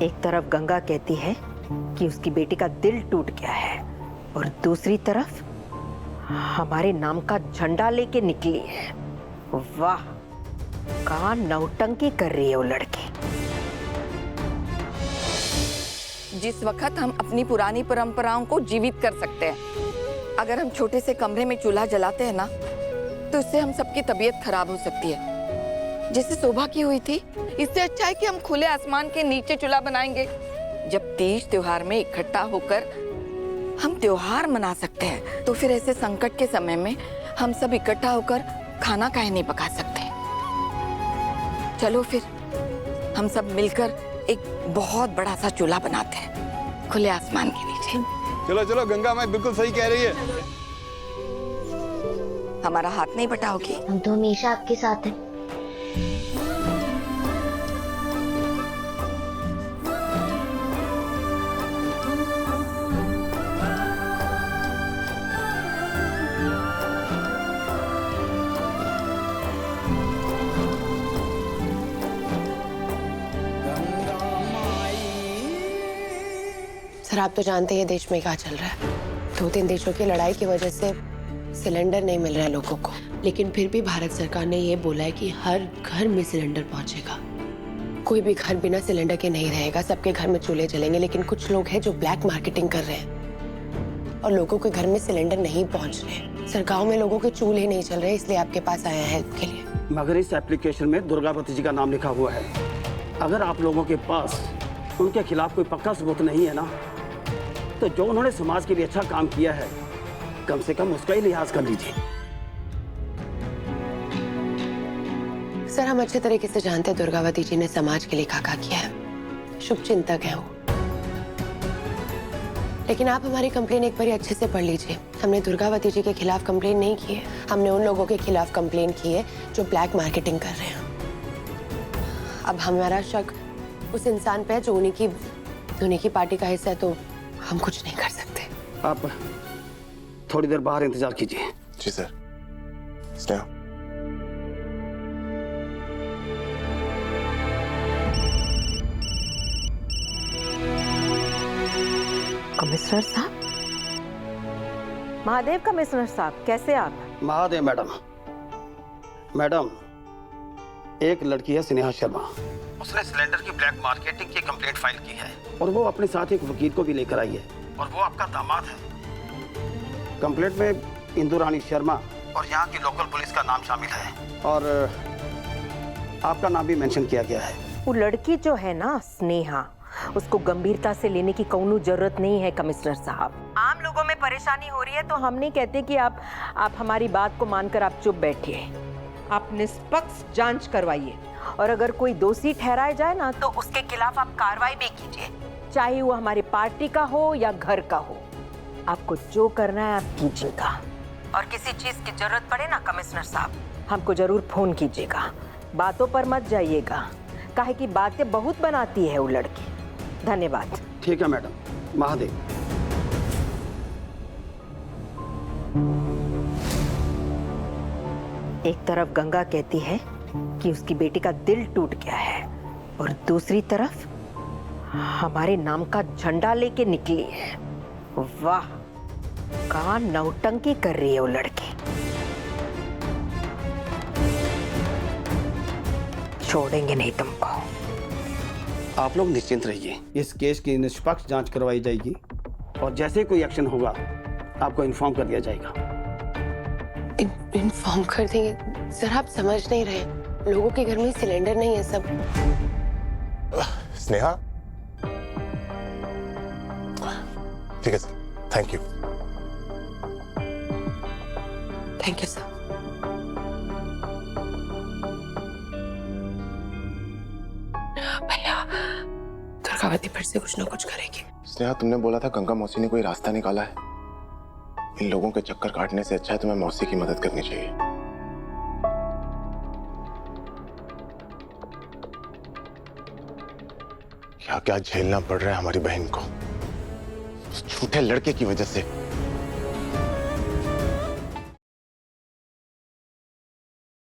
एक तरफ गंगा कहती है कि उसकी बेटी का दिल टूट गया है और दूसरी तरफ हमारे नाम का झंडा लेके निकली है। वाह, कहाँ नौटंकी कर रही है वो लड़की। जिस वक्त हम अपनी पुरानी परंपराओं को जीवित कर सकते हैं, अगर हम छोटे से कमरे में चूल्हा जलाते हैं ना, तो इससे हम सबकी तबीयत खराब हो सकती है। जैसे शोभा की हुई थी, इससे अच्छा है कि हम खुले आसमान के नीचे चूल्हा बनाएंगे। जब तीज त्योहार में इकट्ठा होकर हम त्योहार मना सकते हैं, तो फिर ऐसे संकट के समय में हम सब इकट्ठा होकर खाना काहे नहीं पका सकते। चलो फिर हम सब मिलकर एक बहुत बड़ा सा चूल्हा बनाते हैं खुले आसमान के नीचे। चलो चलो, गंगा माई बिल्कुल सही कह रही है। हमारा हाथ नहीं बटाओगी? हम तो हमेशा आपके साथ हैं। सर, आप तो जानते हैं देश में क्या चल रहा है। 2-3 देशों की लड़ाई की वजह से सिलेंडर नहीं मिल रहा है लोगों को, लेकिन फिर भी भारत सरकार ने ये बोला है कि हर घर में सिलेंडर पहुंचेगा। कोई भी घर बिना सिलेंडर के नहीं रहेगा, सबके घर में चूल्हे जलेंगे। लेकिन कुछ लोग हैं जो ब्लैक मार्केटिंग कर रहे हैं और लोगों के घर में सिलेंडर नहीं पहुंच रहे। सर, गाँव में लोगों के चूल्हे नहीं चल रहे, इसलिए आपके पास आया है हेल्प के लिए। मगर इस एप्लीकेशन में दुर्गावती जी का नाम लिखा हुआ है। अगर आप लोगों के पास उनके खिलाफ कोई पक्का सबूत नहीं है ना, तो जो उन्होंने समाज के लिए अच्छा काम किया है, कम से कम उसका ही लिहाज कर लीजिए। सर, हम अच्छे तरीके से जानते हैं दुर्गावती जी ने समाज के लिए क्या किया है। शुभ चिंतक है वो। लेकिन आप हमारी कंप्लेन एक बार अच्छे से पढ़ लीजिए। हमने दुर्गावती जी के खिलाफ कंप्लेन नहीं की है, हमने उन लोगों के खिलाफ कंप्लेन की है जो ब्लैक मार्केटिंग कर रहे हैं। अब हमारा शक उस इंसान पे है जो उन्हीं की पार्टी का हिस्सा है, तो हम कुछ नहीं कर सकते। आप थोड़ी देर बाहर इंतजार कीजिए। जी सर। स्नेहा, कमिश्नर साहब, महादेव कमिश्नर साहब, कैसे आप? महादेव मैडम, एक लड़की है स्नेहा शर्मा, उसने सिलेंडर की ब्लैक मार्केटिंग की कंप्लेंट फाइल की है और वो अपने साथ एक वकील को भी लेकर आई है और वो आपका दामाद है। कंप्लेंट में इंदु रानी शर्मा और यहाँ की लोकल पुलिस का नाम शामिल है और आपका नाम भी मेंशन किया गया है। वो लड़की जो है ना स्नेहा, उसको गंभीरता से लेने की कोई जरूरत नहीं है कमिश्नर साहब। आम लोगों में परेशानी हो रही है तो हम नहीं कहते कि आप हमारी बात को मानकर आप चुप बैठिए। आप निष्पक्ष जांच करवाइए और अगर कोई दोषी ठहराया जाए ना, तो उसके खिलाफ आप कार्रवाई भी कीजिए, चाहे वो हमारी पार्टी का हो या घर का हो। आपको जो करना है आप कीजिएगा और किसी चीज की जरूरत पड़े ना कमिश्नर साहब, हमको जरूर फोन कीजिएगा। बातों पर मत जाइएगा, काहे कि बातें बहुत बनाती है वो लड़की। धन्यवाद। ठीक है मैडम। महादेव, एक तरफ गंगा कहती है कि उसकी बेटी का दिल टूट गया है और दूसरी तरफ हमारे नाम का झंडा लेके निकली है। वाह, कहाँ नौटंकी कर रही है वो लड़की। छोड़ेंगे नहीं तुमको। आप लोग निश्चिंत रहिए, इस केस की निष्पक्ष जांच करवाई जाएगी और जैसे कोई एक्शन होगा आपको इन्फॉर्म कर दिया जाएगा। इन्फॉर्म कर देंगे? सर, आप समझ नहीं रहे, लोगों के घर में सिलेंडर नहीं है। सब स्नेहा, ठीक है sir, thank you. Thank you sir. भैया, दुर्गावती फिर से कुछ ना कुछ करेगी। स्नेहा, तुमने बोला था गंगा मौसी ने कोई रास्ता निकाला है। इन लोगों के चक्कर काटने से अच्छा है तुम्हें मौसी की मदद करनी चाहिए। क्या क्या झेलना पड़ रहा है हमारी बहन को उस झूठे लड़के की वजह से।